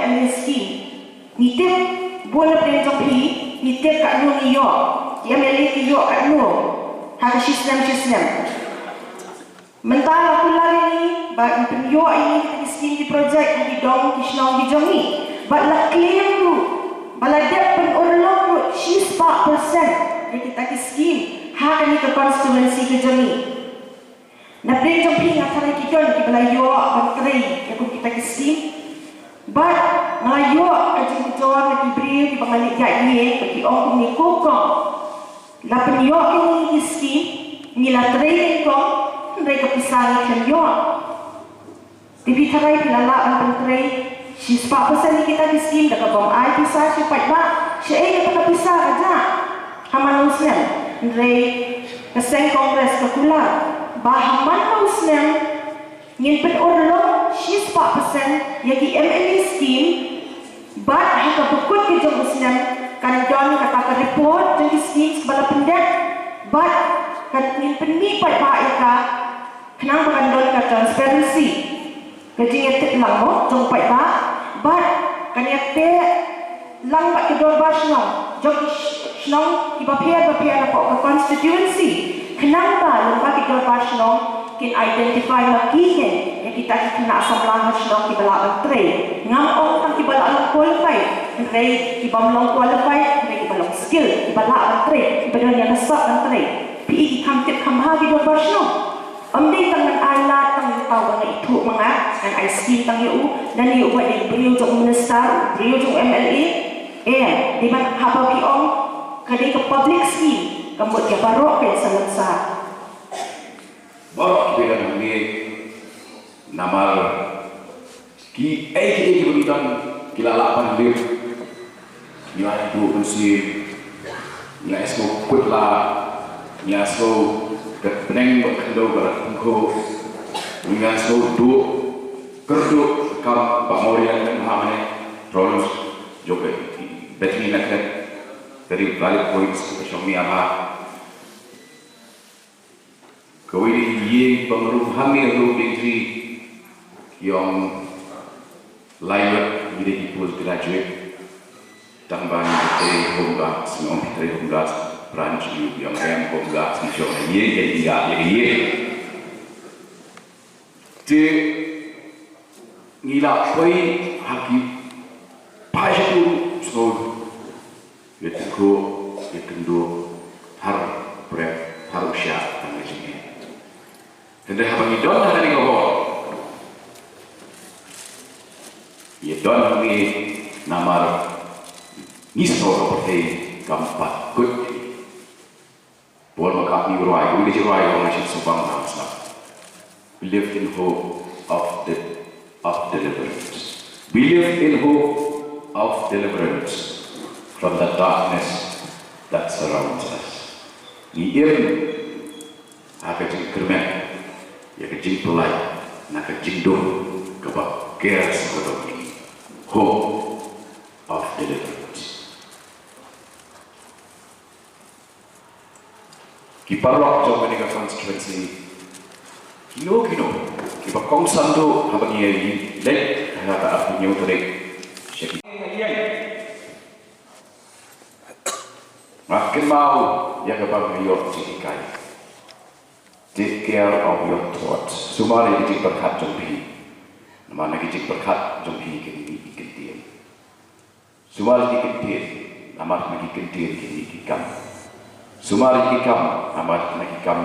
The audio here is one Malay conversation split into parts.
MLA scheme. Nitip bola penjong pi, nitip kat nu iyo. MLA iyo kat nu. Hak sistem. Mentara pula ni, bagi penyo ini kita scheme di projek di dong kisnong di jongi. Bala claim tu, bala dep penurlong 4% yang kita ki scheme. Hak ni ke constituency ke jongi. Na penjong pi ngatai kita ki bala yo menteri yang kita ki scheme. But ngayo aja kecuali lagi beri di pengalik jaya bagi orang ni kokong. La penyo ini ki scheme ni la training kong mereka pisah kan yo. Tapi tarai pilala an menteri 4% ni kita di scheme dah kabong ai pisah supaya ba saya kita pisah aja. Haman Muslim mereka keseng kongres kekula bahaman Muslim yang penurlong 4% yang di MLA scheme but haka bukut ke jom Muslim kan don kata ke report jadi scheme sebala pendek but kan ni penipat ba ika kenang bukan don ke transparency kejinya tek lang jom pai ba but kan yate lang ba ke don basno jom snong ki ba pia ke constituency kenang ba lang ba ke don basno can identify makihin yang kita kena sebelah hasilong di bala menteri ngam orang di bala qualified menteri di bala qualified menteri di bala skill di bala menteri di bala yang besar menteri pi di kamtip kamha di dua hasilong ambil tangan alat tangan tahu bang itu mengat dan IC tang yu dan yu buat di beliau untuk minister beliau untuk MLA di mana haba pi ong kadai ke public scheme kambut ke barok ke selesai. Baru kita dah ni nama ki begitan kila lapan dia ni ada tu mesti ni esok kutla ni esok peneng berkendau berangko ni esok tu kerja kam Pak Morian dan Muhammad terus juga betulnya nak dari balik poin seperti apa kau ini pengaruh hamil tu degree yang lain jadi postgraduate tambahan dari Homeland, semua dari Homeland branch yang Homeland macam ini jadi tu nilai kau haki pajak tu so itu harus siap tanggal ini. Dan habang idon na ni ko. Idon ni namar niso seperti kampat kut. Bol makap ni ruai, we di ruai orang masih subang nasa. Believe in hope of deliverance. Believe in hope of deliverance from the darkness that surrounds us. Ni agak kermet. Ya kecil pelai, nak kecil dong, kebab care sebetulnya ini, hope of deliverance. Kiparok jauh mereka konstituensi, kino, kibak kongsan tu, apa ni ini, lek, kata artinya uterik, makin mau, ya kebab melihat cikai. Take care of your thoughts. Semua ni kita berkat jompi. Mana kita berkat jompi kini. Semua ni kita nama kita kini kam. Semua ni kita nama kita kam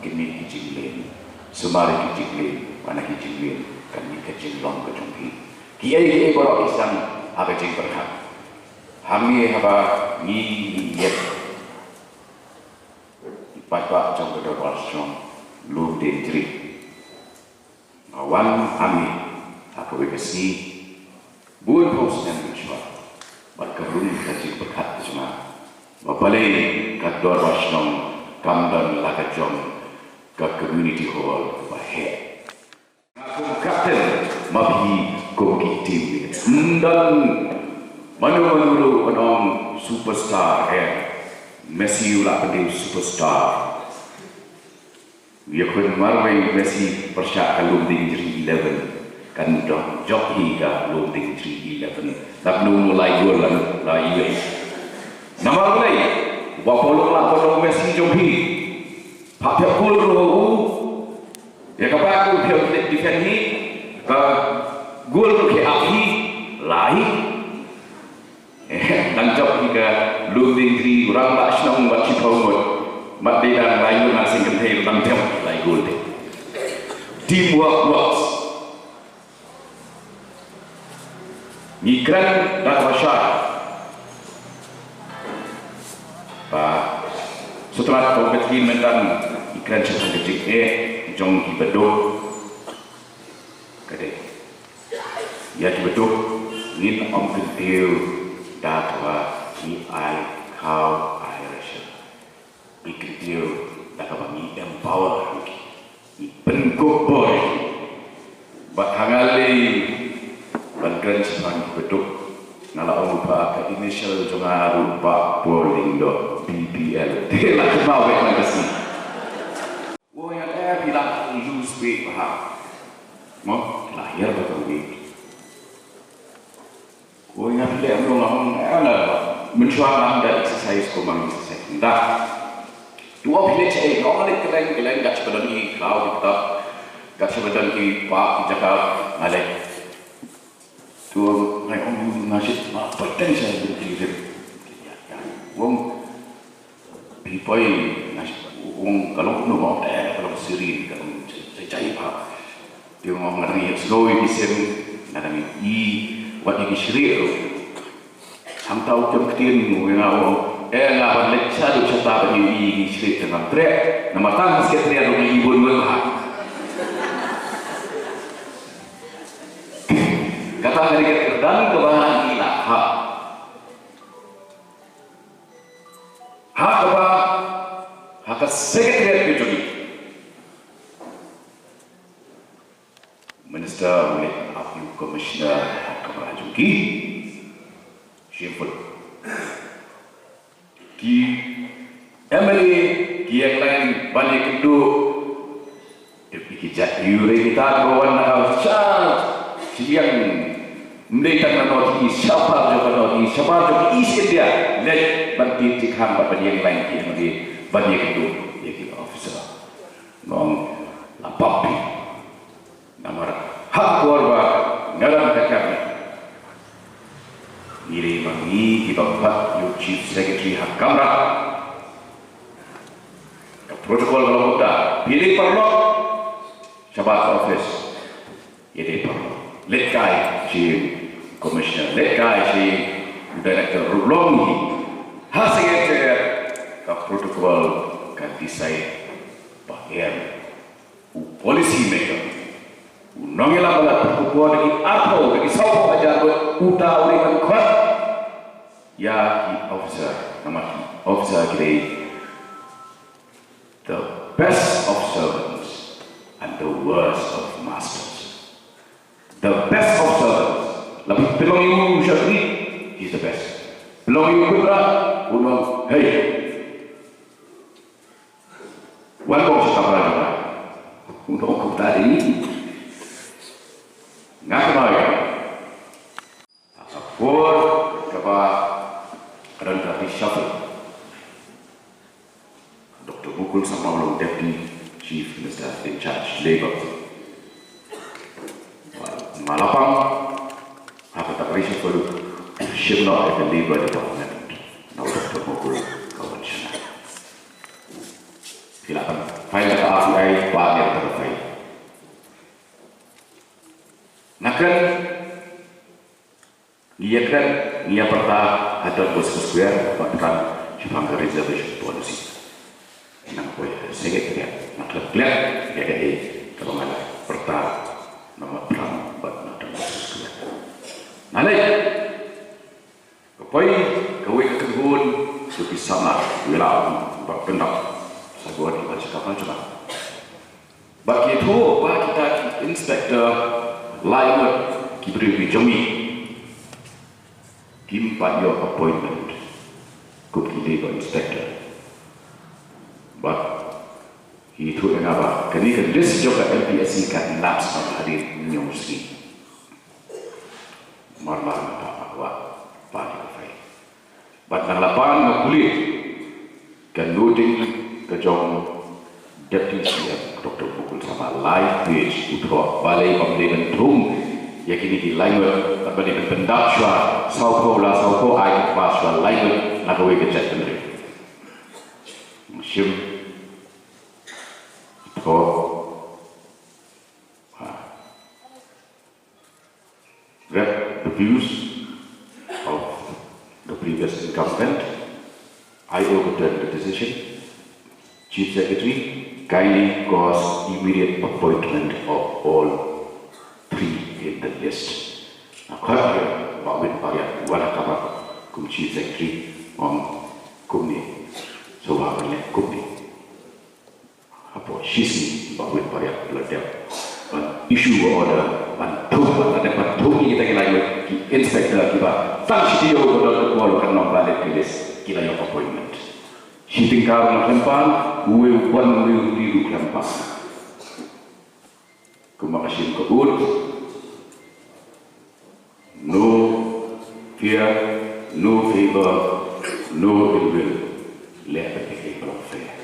kini kita. Semua ni kita mana kita kini kita long ke jompi. Kiai baru Islam apa kita berkat. Kami apa ni yet. Bapak jom kedua orang. Lu dentri awan kami apa bekasi buat pos yang mencuat berkerun kaji berkat semua bapalai kador wasnom kamdan lakajom ke community hall bahaya aku kapten mabi koki tim dan manu onong superstar Messi ulah penting superstar. Ya kun marwai Messi persyak kalung ding 11 kan dong joki ka kalung ding 11 Tapi mulai gol lah ini. Nama mulai. Wapolong lah polong Messi jompi. Pak Piak gol rohu. Ya kapal aku Piak defend ni. Gol ke api lain. Lanjut hingga lubing tri orang tak senang buat cipawut. Mat dia dan lain masing kentai lanjut lain gol deh. Teamwork works. Migran dan masyarakat. Setelah kompetisi menang migran sesuatu kecil jong di bedok. Kadang, ya di bedok ni om kentil datwa ni ai kau Irish. Ikentil datwa ni empower ni penkuk boy. Bahangali Bangkan sepanjang beduk nala lupa ke initial jonga lupa bowling do BBL dia nak kemau yang kasih wo yang bilang lose weight faham mau lahir betul ni wo yang dia belum ada mencuba dari exercise komang exercise dah dua pilih saya normal kelen kat sebelah ni kau kita kat sebelah ni pak Jakarta malai tu naik orang nasib penting saya berpikir wong pipai nasib wong kalau nu mau kalau siri kalau saya cari apa dia mau ngeri slow bisem nadami I buat ini siri sampai jam ketian mungkin awak lawan lecah tu cerita bagi I siri dengan trek nama tang sikit dia dulu ibu mereka kata mereka dan kebahan inilah hak apa hak sekretariat PJOGI Minister oleh Abu Komisioner Kebahan PJOGI Syiful di MLA di yang lain balik kedua dipikir yuri kita kawan nak siang mereka nak siapa juga isi dia let banti tikam pada yang lain yang di banyak itu yang officer non lapapi nama hak keluarga ngaran kakak ini bagi kita buat chief secretary hak kamera protokol kalau kita pilih perlu sahabat office ini perlu let guy chief commissioner let guy chief director Rublongi hasilnya ke protokol kan decide bahagian polisi mereka nongilah balat perkubuan lagi apa lagi sahaja ajar udah orang kuat ya officer nama officer kita the best of servants and the worst of masters the best of servants lebih belum ibu syafri he's the best belum ibu putra unang hey welcome sa kapal unang kong tadi nga kamay akapur kapa karanta reshuffle Dr. Bukul Samawalong Deputy Chief Minister in charge Labour malapang apa tak reshuffle Shimla at the Labour Department now Dr. Bukul kawan siya silakan file ke RTI banyak terfile nakan dia perta ada bos-boskuer bahkan Jepang reservation policy nang kowe segek dia nak lihat dia ada kalau mana perta nama perang buat nak bos-boskuer nalai koi kowe kebun supi sama wilau berpendak sabuat di baca kapal coba bagi itu bagi kita inspektor lain kibri bijomi kimpat your appointment kup kili ko inspector but itu yang apa kini kedis juga LPSC kan laps pada hari nyusi marmar na papa pani ka fai bat nang lapan na kulit kan loading ka jong deputy CM Dr. Pukul sama live page utro balai pemilihan tung yakini di language pemilihan pendak shwa sauko ai pas shwa language na kawe ke chat tenri musim utro read the views of the previous incumbent. I overturned the decision. Chief Secretary kindly cause immediate appointment of all three in the list. Now, Khatir Bawin Pariat Walakama Kum Chief Secretary Kumni Sobawane Kumni. Apo Shisi Bawin Pariat Ladep. Issue order ada pentungi kita kira inspektor kita tangsi dia udah keluar kan nombalik tulis kita yang appointment shooting car nak lempang we diru lempang kumakasih kebut no fear no favor no ill will let the people fair